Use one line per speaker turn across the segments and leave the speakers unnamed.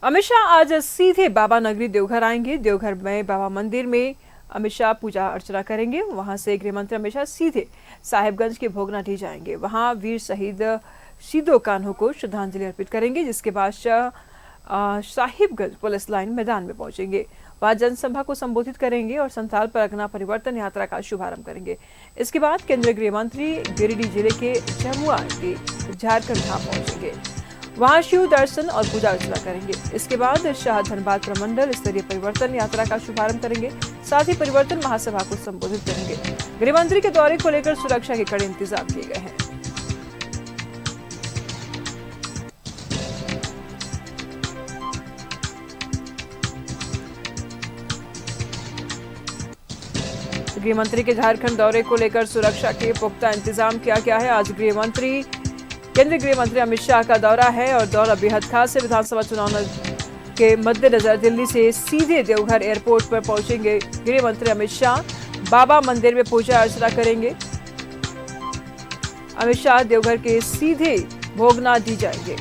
अमित शाह आज सीधे बाबा नगरी देवघर आएंगे। देवघर में बाबा मंदिर में अमित शाह पूजा अर्चना करेंगे। वहां से गृह मंत्री अमित शाह सीधे साहिबगंज के भोगनाठी जाएंगे। वहां वीर शहीद सिदो कान्हू को श्रद्धांजलि अर्पित करेंगे, जिसके बाद साहिबगंज पुलिस लाइन मैदान में पहुंचेंगे। वहां जनसभा को संबोधित करेंगे और संथाल परगना परिवर्तन यात्रा का शुभारंभ करेंगे। इसके बाद केंद्रीय गृह मंत्री गिरिडीह जिले के जमुआ के झारखंड धाम पहुंचेंगे। वहां शिव दर्शन और पूजा अर्चना करेंगे। इसके बाद शाह धनबाद प्रमंडल स्तरीय परिवर्तन यात्रा का शुभारंभ करेंगे। साथ ही परिवर्तन महासभा को संबोधित करेंगे। गृह मंत्री के दौरे को लेकर सुरक्षा के कड़े इंतजाम किए गए हैं। गृह मंत्री के झारखंड दौरे को लेकर सुरक्षा के पुख्ता इंतजाम किया गया है। आज केंद्रीय गृह मंत्री अमित शाह का दौरा है और दौरा बेहद खास है। विधानसभा चुनाव के मद्देनजर दिल्ली से सीधे देवघर एयरपोर्ट पर पहुंचेंगे गृह मंत्री अमित शाह। बाबा मंदिर में पूजा अर्चना करेंगे। अमित शाह देवघर के सीधे भोगनाठी जाएंगे।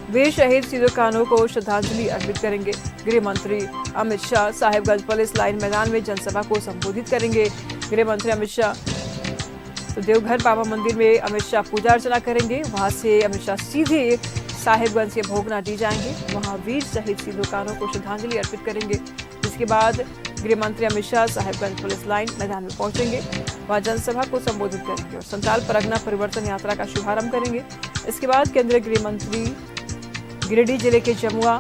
वीर शहीद सिदो कान्हू को श्रद्धांजलि अर्पित करेंगे। गृह मंत्री अमित शाह साहिबगंज पुलिस लाइन मैदान में जनसभा को संबोधित करेंगे। गृह मंत्री अमित शाह तो देवघर बाबा मंदिर में अमित शाह पूजा अर्चना करेंगे। वहां से अमित शाह सीधे साहिबगंज के भोगनाठी जाएंगे। वहां वीर शहीद सिदो कान्हू को श्रद्धांजलि अर्पित करेंगे। जिसके बाद गृह मंत्री अमित शाह साहिबगंज पुलिस लाइन मैदान में पहुंचेंगे। वहां जनसभा को संबोधित करेंगे और संथाल परगना परिवर्तन यात्रा का शुभारंभ करेंगे। इसके बाद केंद्रीय गृह मंत्री गिरिडीह जिले के जमुआ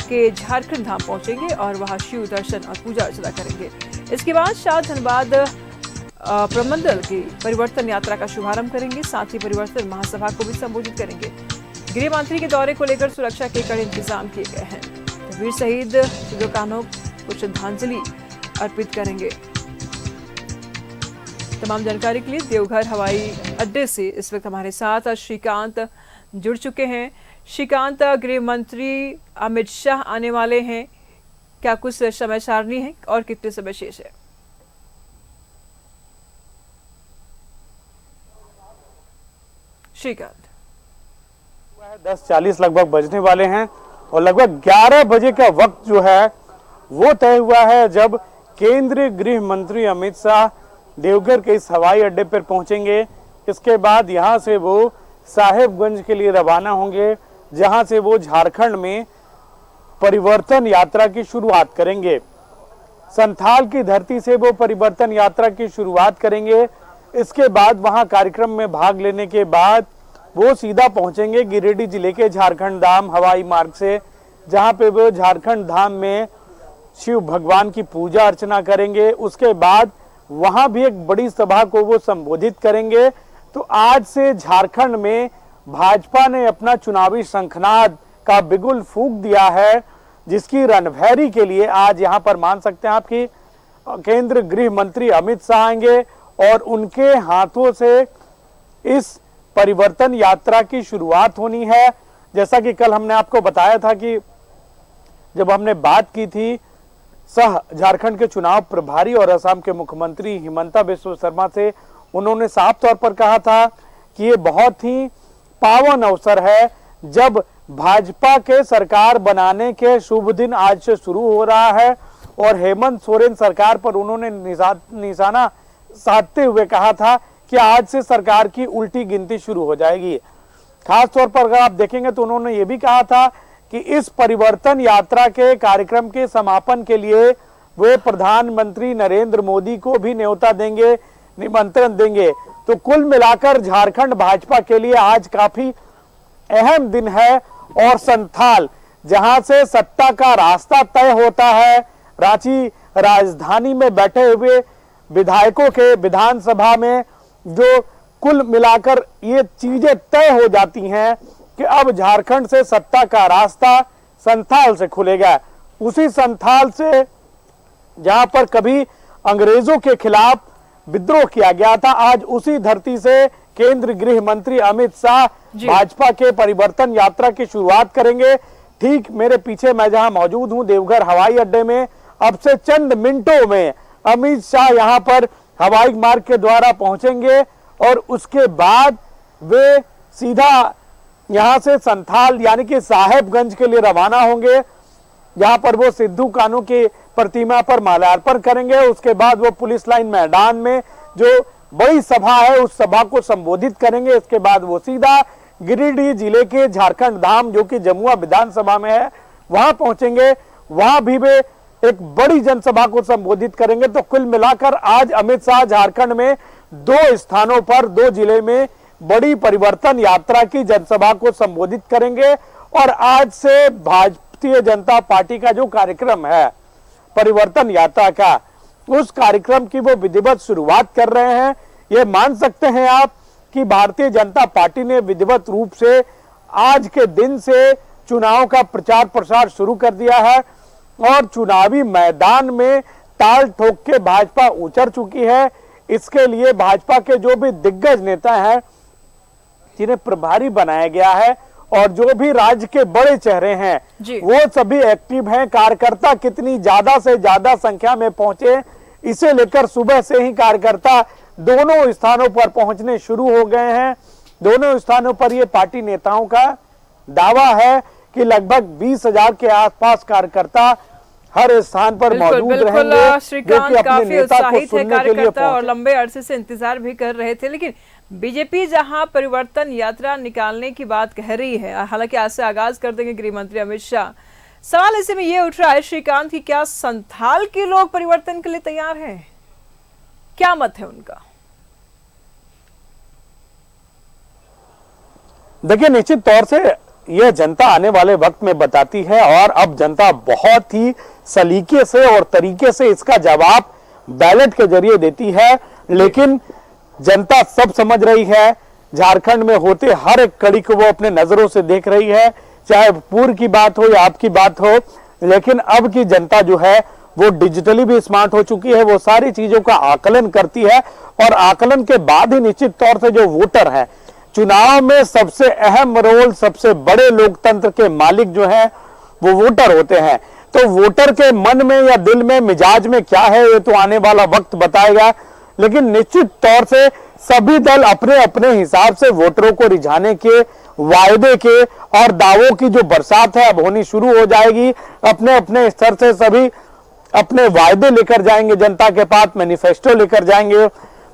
के झारखंड धाम पहुंचेंगे और वहां शिव दर्शन और पूजा अर्चना करेंगे। इसके बाद शाह धनबाद प्रमंडल की परिवर्तन यात्रा का शुभारंभ करेंगे। साथ ही परिवर्तन महासभा को भी संबोधित करेंगे। गृह मंत्री के दौरे को लेकर सुरक्षा के कड़े इंतजाम किए गए हैं। वीर शहीद सिदो कान्हू को श्रद्धांजलि अर्पित करेंगे। तमाम जानकारी के लिए देवघर हवाई अड्डे से इस वक्त हमारे साथ श्रीकांत जुड़ चुके हैं। श्रीकांत, गृह मंत्री अमित शाह आने वाले हैं, क्या कुछ समय सारणी है और कितने समय शेष है? श्रीकांत,
10:40 लगभग बजने वाले हैं और लगभग 11 बजे का वक्त जो है वो तय हुआ है जब केंद्रीय गृह मंत्री अमित शाह देवघर के इस हवाई अड्डे पर पहुंचेंगे। इसके बाद यहां से वो साहिबगंज के लिए रवाना होंगे, जहां से वो झारखंड में परिवर्तन यात्रा की शुरुआत करेंगे। संथाल की धरती से वो परिवर्तन यात्रा की शुरुआत करेंगे। इसके बाद वहां कार्यक्रम में भाग लेने के बाद वो सीधा पहुंचेंगे गिरिडीह जिले के झारखंड धाम हवाई मार्ग से, जहां पे वो झारखंड धाम में शिव भगवान की पूजा अर्चना करेंगे। उसके बाद वहां भी एक बड़ी सभा को वो संबोधित करेंगे। तो आज से झारखंड में भाजपा ने अपना चुनावी शंखनाद का बिगुल फूंक दिया है, जिसकी रणभेरी के लिए आज यहां पर मान सकते हैं आप कि केंद्रीय गृह मंत्री अमित शाह आएंगे और उनके हाथों से इस परिवर्तन यात्रा की शुरुआत होनी है। जैसा कि कल हमने आपको बताया था कि जब हमने बात की थी सह झारखंड के चुनाव प्रभारी और असम के मुख्यमंत्री हिमंता बिस्वा शर्मा से, उन्होंने साफ तौर पर कहा था कि ये बहुत ही पावन अवसर है जब भाजपा के सरकार बनाने के शुभ दिन आज से शुरू हो रहा है। और हेमंत सोरेन सरकार पर उन्होंने निशाना साधते हुए कहा था कि आज से सरकार की उल्टी गिनती शुरू हो जाएगी। खास तौर पर अगर आप देखेंगे तो उन्होंने ये भी कहा था कि इस परिवर्तन यात्रा के कार्यक्रम के समापन के लिए वे प्रधानमंत्री नरेंद्र मोदी को भी न्योता देंगे, निमंत्रण देंगे। तो कुल मिलाकर झारखंड भाजपा के लिए आज काफी अहम दिन है। और संथाल, जहां से सत्ता का रास्ता तय होता है, रांची राजधानी में बैठे हुए विधायकों के विधानसभा में जो कुल मिलाकर ये चीजें तय हो जाती हैं कि अब झारखंड से सत्ता का रास्ता संथाल से खुलेगा। उसी संथाल से जहां पर कभी अंग्रेजों के खिलाफ विद्रोह किया गया था, आज उसी धरती से केंद्रीय गृह मंत्री अमित शाह भाजपा के परिवर्तन यात्रा की शुरुआत करेंगे। ठीक मेरे पीछे मैं जहां मौजूद हूं देवघर हवाई अड्डे में, अब से चंद मिनटों में अमित शाह यहां पर हवाई मार्ग के द्वारा पहुंचेंगे और उसके बाद वे सीधा यहां से संथाल यानी कि साहेबगंज के लिए रवाना होंगे, जहां पर वो सिद्धू कान्हू की प्रतिमा पर माल्यार्पण करेंगे। उसके बाद वो पुलिस लाइन मैदान में जो बड़ी सभा है उस सभा को संबोधित करेंगे। इसके बाद वो सीधा गिरिडीह जिले के झारखंड धाम जो कि जमुआ विधानसभा में है वहां पहुंचेंगे, वहां भी वे एक बड़ी जनसभा को संबोधित करेंगे। तो कुल मिलाकर आज अमित शाह झारखंड में 2 स्थानों पर 2 जिले में बड़ी परिवर्तन यात्रा की जनसभा को संबोधित करेंगे। और आज से भारतीय जनता पार्टी का जो कार्यक्रम है परिवर्तन यात्रा का, उस कार्यक्रम की वो विधिवत शुरुआत कर रहे हैं। ये मान सकते हैं आप कि भारतीय जनता पार्टी ने विधिवत रूप से आज के दिन से चुनाव का प्रचार प्रसार शुरू कर दिया है और चुनावी मैदान में ताल ठोक के भाजपा उतर चुकी है। इसके लिए भाजपा के जो भी दिग्गज नेता हैं जिन्हें प्रभारी बनाया गया है और जो भी राज्य के बड़े चेहरे हैं वो सभी एक्टिव हैं। कार्यकर्ता कितनी ज्यादा से ज्यादा संख्या में पहुंचे इसे लेकर सुबह से ही कार्यकर्ता दोनों स्थानों पर पहुंचने शुरू हो गए हैं। दोनों स्थानों पर ये पार्टी नेताओं का दावा है कि लगभग 20,000 के आसपास कार्यकर्ता हर स्थान पर मौजूद रहेंगे।
श्रीकांत काफी उत्साहित है कार्यकर्ता और लंबे अरसे से इंतजार भी कर रहे थे। लेकिन बीजेपी जहां परिवर्तन यात्रा निकालने की बात कह रही है, हालांकि आज से आगाज कर देंगे गृह मंत्री अमित शाह, सवाल ऐसे में ये उठ रहा है श्रीकांत की क्या संथाल के लोग परिवर्तन के लिए तैयार हैं? क्या मत है उनका?
देखिए, निश्चित तौर से यह जनता आने वाले वक्त में बताती है और अब जनता बहुत ही सलीके से और तरीके से इसका जवाब बैलेट के जरिए देती है। लेकिन जनता सब समझ रही है, झारखंड में होते हर एक कड़ी को वो अपने नजरों से देख रही है, चाहे पूर्व की बात हो या आपकी बात हो। लेकिन अब की जनता जो है वो डिजिटली भी स्मार्ट हो चुकी है, वो सारी चीजों का आकलन करती है और आकलन के बाद ही निश्चित तौर से जो वोटर है, चुनाव में सबसे अहम रोल, सबसे बड़े लोकतंत्र के मालिक जो हैं वो वोटर होते हैं। तो वोटर के मन में या दिल में मिजाज में क्या है ये तो आने वाला वक्त बताएगा। लेकिन निश्चित तौर से सभी दल अपने अपने हिसाब से वोटरों को रिझाने के, वायदे के और दावों की जो बरसात है अब होनी शुरू हो जाएगी। अपने अपने स्तर से सभी अपने वायदे लेकर जाएंगे, जनता के पास मैनिफेस्टो लेकर जाएंगे।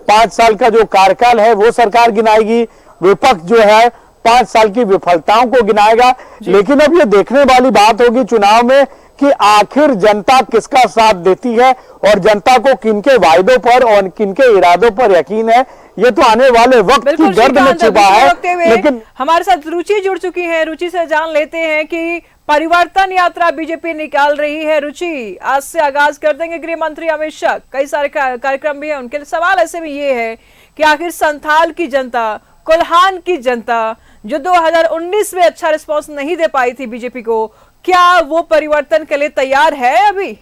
5 साल का जो कार्यकाल है वो सरकार गिनाएगी, विपक्ष जो है 5 साल की विफलताओं को गिनाएगा। लेकिन अब ये देखने वाली बात होगी चुनाव में कि आखिर जनता किसका साथ देती है और जनता को किनके वायदों पर और किनके इरादों पर यकीन है, ये तो आने वाले वक्त की गर्द में छिपा है।
लेकिन हमारे साथ रुचि जुड़ चुकी है, रुचि से जान लेते हैं कि परिवर्तन यात्रा बीजेपी निकाल रही है। रुचि, आज से आगाज कर देंगे गृह मंत्री अमित शाह, कई सारे कार्यक्रम भी है उनके लिए। सवाल ऐसे में ये है कि आखिर संथाल की जनता, कोल्हान की जनता जो 2019 में अच्छा रिस्पांस नहीं दे पाई थी बीजेपी को, क्या वो परिवर्तन के लिए तैयार है अभी?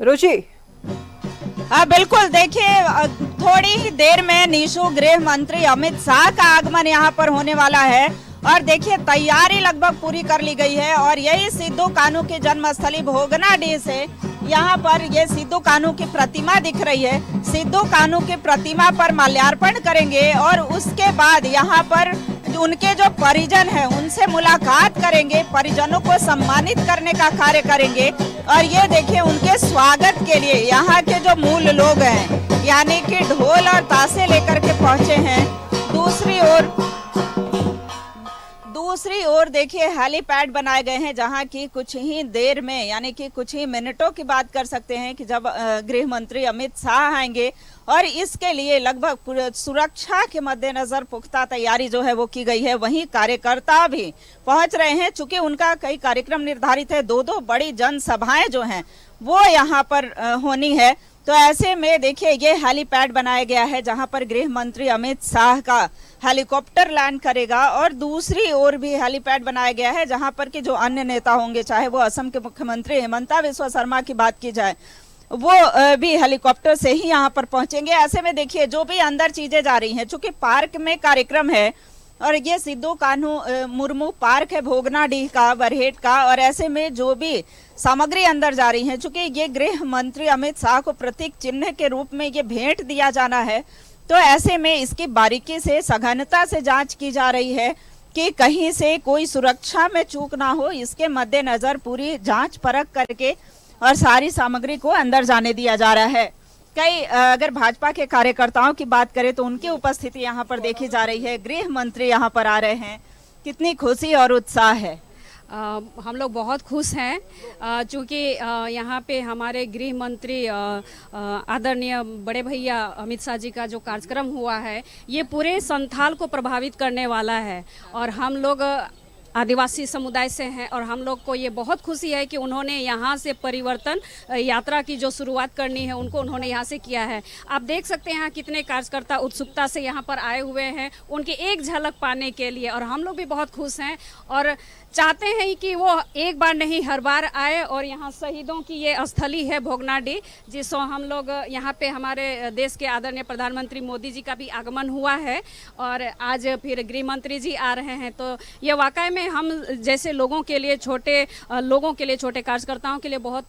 रुचि?
बिल्कुल, देखिए थोड़ी ही देर में निशु गृह मंत्री अमित शाह का आगमन यहाँ पर होने वाला है और देखिए तैयारी लगभग पूरी कर ली गई है। और यही सिद्धू कान्हू की जन्मस्थली भोगनाडीह से यहाँ पर ये सिद्धू कान्हू की प्रतिमा दिख रही है। सिद्धू कान्हू की प्रतिमा पर माल्यार्पण करेंगे और उसके बाद यहाँ पर उनके जो परिजन हैं उनसे मुलाकात करेंगे, परिजनों को सम्मानित करने का कार्य करेंगे। और ये देखिए उनके स्वागत के लिए यहाँ के जो मूल लोग हैं यानी कि ढोल और ताशे लेकर के पहुंचे हैं। दूसरी ओर देखिए हेलीपैड बनाए गए हैं जहां की कुछ ही देर में यानी कि कुछ ही मिनटों की बात कर सकते हैं कि जब गृह मंत्री अमित शाह आएंगे और इसके लिए लगभग सुरक्षा के मद्देनजर पुख्ता तैयारी जो है वो की गई है। वहीं कार्यकर्ता भी पहुंच रहे हैं, चूंकि उनका कई कार्यक्रम निर्धारित है, 2 बड़ी जनसभाएं जो हैं वो यहाँ पर होनी है। तो ऐसे में देखिए ये हेलीपैड बनाया गया है जहां पर गृह मंत्री अमित शाह का हेलीकॉप्टर लैंड करेगा और दूसरी ओर भी हेलीपैड बनाया गया है जहां पर कि जो अन्य नेता होंगे, चाहे वो असम के मुख्यमंत्री हिमंता बिस्वा शर्मा की बात की जाए, वो भी हेलीकॉप्टर से ही यहाँ पर पहुंचेंगे। ऐसे में देखिए जो भी अंदर चीजें जा रही हैं, चूंकि पार्क में कार्यक्रम है और ये सिद्धू कान्हू मुर्मू पार्क है भोगनाडीह का, बरहेट का, और ऐसे में जो भी सामग्री अंदर जा रही है, चूंकि ये गृह मंत्री अमित शाह को प्रतीक चिन्ह के रूप में ये भेंट दिया जाना है, तो ऐसे में इसकी बारीकी से सघनता से जांच की जा रही है कि कहीं से कोई सुरक्षा में चूक ना हो। इसके मद्देनजर पूरी जांच परख करके और सारी सामग्री को अंदर जाने दिया जा रहा है। कई अगर भाजपा के कार्यकर्ताओं की बात करें तो उनकी उपस्थिति यहाँ पर देखी जा रही है। गृह मंत्री यहाँ पर आ रहे हैं, कितनी खुशी और उत्साह है।
हम लोग बहुत खुश हैं चूँकि यहाँ पे हमारे गृह मंत्री आदरणीय बड़े भैया अमित शाह जी का जो कार्यक्रम हुआ है ये पूरे संथाल को प्रभावित करने वाला है और हम लोग आदिवासी समुदाय से हैं और हम लोग को ये बहुत खुशी है कि उन्होंने यहाँ से परिवर्तन यात्रा की जो शुरुआत करनी है उनको उन्होंने यहाँ से किया है। आप देख सकते हैं यहाँ कितने कार्यकर्ता उत्सुकता से यहाँ पर आए हुए हैं उनकी एक झलक पाने के लिए और हम लोग भी बहुत खुश हैं और चाहते हैं कि वो एक बार नहीं हर बार आए और यहाँ शहीदों की ये स्थली है भोगनाडीह, जिसको हम लोग यहाँ पे हमारे देश के आदरणीय प्रधानमंत्री मोदी जी का भी आगमन हुआ है और आज फिर गृह मंत्री जी आ रहे हैं। तो ये वाकई में हम जैसे लोगों के लिए छोटे कार्यकर्ताओं के लिए बहुत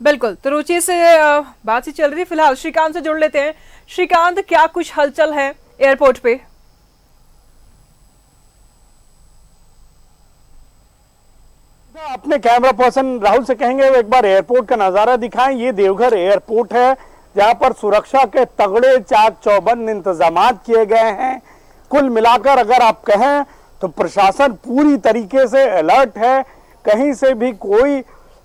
बिल्कुल। तो रुचि से बातचीत चल रही है, फिलहाल श्रीकांत से जुड़ लेते हैं। श्रीकांत, क्या कुछ हलचल है एयरपोर्ट पे?
अपने कैमरा पर्सन राहुल से कहेंगे वो एक बार एयरपोर्ट का नजारा दिखाएं। ये देवघर एयरपोर्ट है जहां पर सुरक्षा के तगड़े चाक चौबंद इंतजाम किए गए हैं। कुल मिलाकर अगर आप कहें तो प्रशासन पूरी तरीके से अलर्ट है, कहीं से भी कोई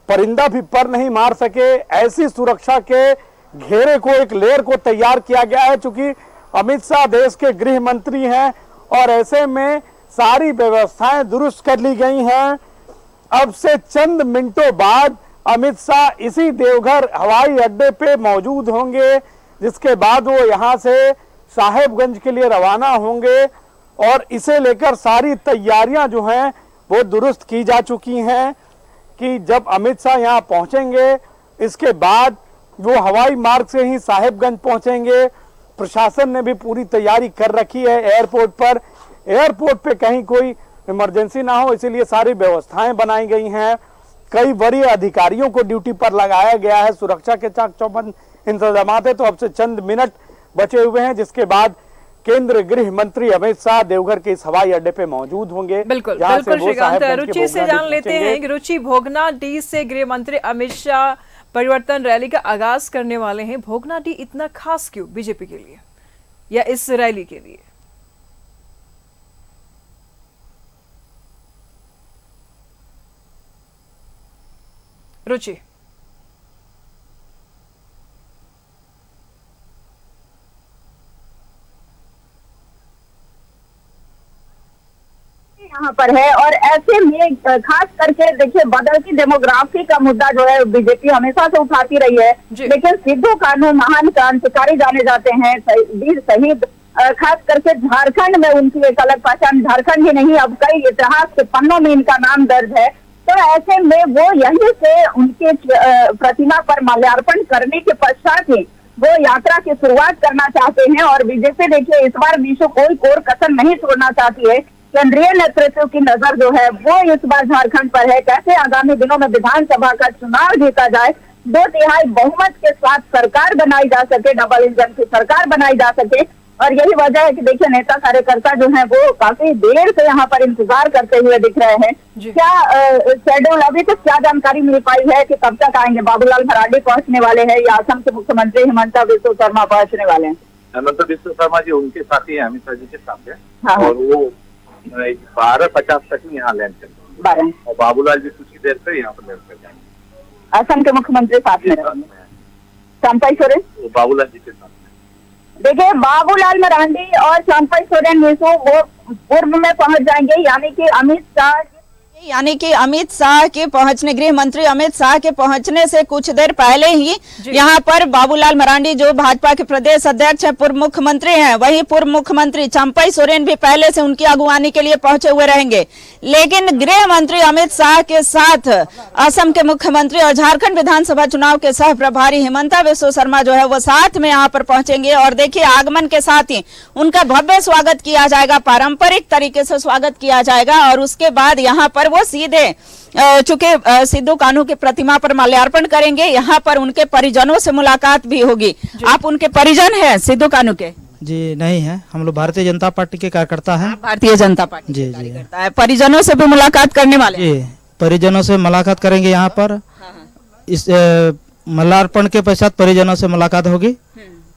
परिंदा भी पर नहीं मार सके ऐसी सुरक्षा के घेरे को, एक लेयर को तैयार किया गया है। चूंकि अमित शाह देश के गृह मंत्री हैं और ऐसे में सारी व्यवस्थाएं दुरुस्त कर ली गई हैं। अब से चंद मिनटों बाद अमित शाह इसी देवघर हवाई अड्डे पे मौजूद होंगे, जिसके बाद वो यहां से साहेबगंज के लिए रवाना होंगे और इसे लेकर सारी तैयारियां जो हैं वो दुरुस्त की जा चुकी हैं कि जब अमित शाह यहां पहुंचेंगे इसके बाद वो हवाई मार्ग से ही साहेबगंज पहुंचेंगे। प्रशासन ने भी पूरी तैयारी कर रखी है एयरपोर्ट पे कहीं कोई इमरजेंसी ना हो, इसीलिए सारी व्यवस्थाएं बनाई गई हैं। कई वरीय अधिकारियों को ड्यूटी पर लगाया गया है, सुरक्षा के चाक चौबंद इंतजाम है। तो अब से चंद मिनट बचे हुए हैं जिसके बाद केंद्रीय गृह मंत्री अमित शाह देवघर के इस हवाई अड्डे पे मौजूद होंगे।
बिल्कुल श्रीकांत, रुचि से जान लेते हैं कि रुचि, भोगनाडीह से गृह मंत्री अमित शाह परिवर्तन रैली का आगाज करने वाले हैं। भोगनाडीह इतना खास क्यों बीजेपी के लिए या इस रैली के लिए? रुचि,
यहाँ पर है और ऐसे में खास करके देखिए बदलती डेमोग्राफी का मुद्दा जो है बीजेपी हमेशा से उठाती रही है, लेकिन सिद्धू कान्हू महान क्रांतिकारी जाने जाते हैं, वीर शहीद। खास करके झारखंड में उनकी एक अलग पहचान, झारखंड ही नहीं अब कई इतिहास के पन्नों में इनका नाम दर्ज है। तो ऐसे में वो यहीं से उनके प्रतिमा पर माल्यार्पण करने के पश्चात ही वो यात्रा की शुरुआत करना चाहते हैं और बीजेपी देखिए इस बार बीचों कोई कोर कसर नहीं छोड़ना चाहती है। केंद्रीय नेतृत्व की नजर जो है वो इस बार झारखंड पर है, कैसे आगामी दिनों में विधानसभा का चुनाव जीता जाए, 2/3 बहुमत के साथ सरकार बनाई जा सके, डबल इंजन की सरकार बनाई जा सके। और यही वजह है कि देखिए नेता कार्यकर्ता जो हैं वो काफी देर से यहाँ पर इंतजार करते हुए दिख रहे हैं। क्या शेड्यूल अभी तक क्या जानकारी मिल पाई है कि कब तक आएंगे? बाबूलाल मरांडी पहुंचने वाले हैं या असम के मुख्यमंत्री हिमंता बिस्वा शर्मा पहुंचने वाले हैं?
हिमंता बिस्वा शर्मा जी उनके साथ ही अमित शाह जी के साथ है और वो 12:50 तक यहाँ लैंड करेंगे और बाबूलाल जी कुछ ही देर से यहाँ पर लैंड कर जाएंगे।
असम के मुख्यमंत्री साथ में रहेंगे, चंपाई सोरेन
बाबूलाल जी के साथ।
देखिए बाबूलाल मरांडी और चंपाई सोरेन वो पूर्व में पहुंच जाएंगे, यानी कि अमित शाह के पहुंचने, गृह मंत्री अमित शाह के पहुंचने से कुछ देर पहले ही यहां पर बाबूलाल मरांडी जो भाजपा के प्रदेश अध्यक्ष है, पूर्व मुख्यमंत्री हैं, वहीं पूर्व मुख्यमंत्री चंपाई सोरेन भी पहले से उनकी अगुवानी के लिए पहुंचे हुए रहेंगे। लेकिन गृह मंत्री अमित शाह के साथ असम के मुख्यमंत्री और झारखंड विधानसभा चुनाव के सह प्रभारी हिमंता बिस्वा शर्मा जो है वो साथ में यहाँ पर पहुंचेंगे और देखिए आगमन के साथ ही उनका भव्य स्वागत किया जाएगा, पारंपरिक तरीके से स्वागत किया जाएगा और उसके बाद यहाँ पर
वो सीधे चूंकि सिद्धू कान्हू की प्रतिमा पर माल्यार्पण करेंगे। यहाँ पर उनके परिजनों से मुलाकात भी होगी। आप उनके परिजन हैं सिद्धू कान्हू के?
जी नहीं है, हम लोग भारतीय जनता पार्टी के कार्यकर्ता हैं।
भारतीय जनता पार्टी
जी
के कार्यकर्ता है। परिजनों से भी मुलाकात करने वाले?
जी, परिजनों से मुलाकात करेंगे यहाँ पर। इस माल्यार्पण के पश्चात परिजनों से मुलाकात होगी,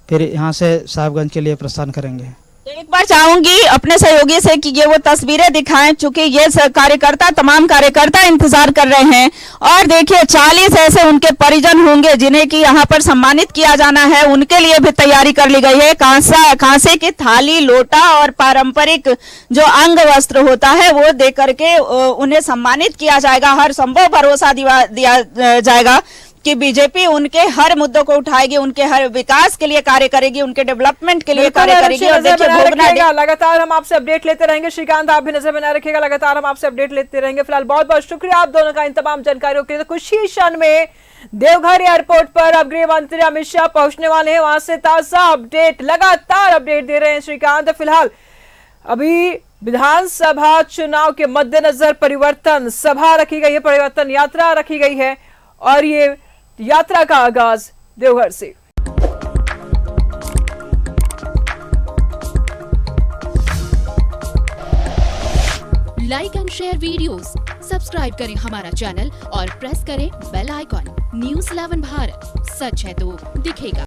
फिर यहाँ से साहिबगंज के लिए प्रस्थान करेंगे।
तो एक बार चाहूंगी अपने सहयोगी से कि ये वो तस्वीरें दिखाएं, चूंकि ये कार्यकर्ता, तमाम कार्यकर्ता इंतजार कर रहे हैं। और देखिए 40 ऐसे उनके परिजन होंगे जिन्हें कि यहाँ पर सम्मानित किया जाना है। उनके लिए भी तैयारी कर ली गई है। कांसे की थाली, लोटा और पारंपरिक जो अंग वस्त्र होता है वो दे करके उन्हें सम्मानित किया जाएगा। हर संभव भरोसा दिया जाएगा कि बीजेपी उनके हर मुद्दों को उठाएगी, उनके हर विकास के लिए कार्य करेगी, उनके डेवलपमेंट के लिए कार्य करेगी। और देखिए
लगातार हम आपसे अपडेट लेते रहेंगे। श्रीकांत, आप भी नजर बनाए रखिएगा, लगातार हम आपसे अपडेट लेते रहेंगे। फिलहाल बहुत बहुत शुक्रिया आप दोनों का इन तमाम जानकारियों के लिए। तो कुछ ही क्षण में देवघर एयरपोर्ट पर अब गृह मंत्री अमित शाह पहुंचने वाले हैं। वहां से ताजा अपडेट, लगातार अपडेट दे रहे हैं श्रीकांत। फिलहाल अभी विधानसभा चुनाव के मद्देनजर परिवर्तन सभा रखी गई है, परिवर्तन यात्रा रखी गई है और ये यात्रा का आगाज देवघर से।
Like and share videos, subscribe करें हमारा चैनल और प्रेस करें बेल आइकॉन। न्यूज़ 11 भारत, सच है तो दिखेगा।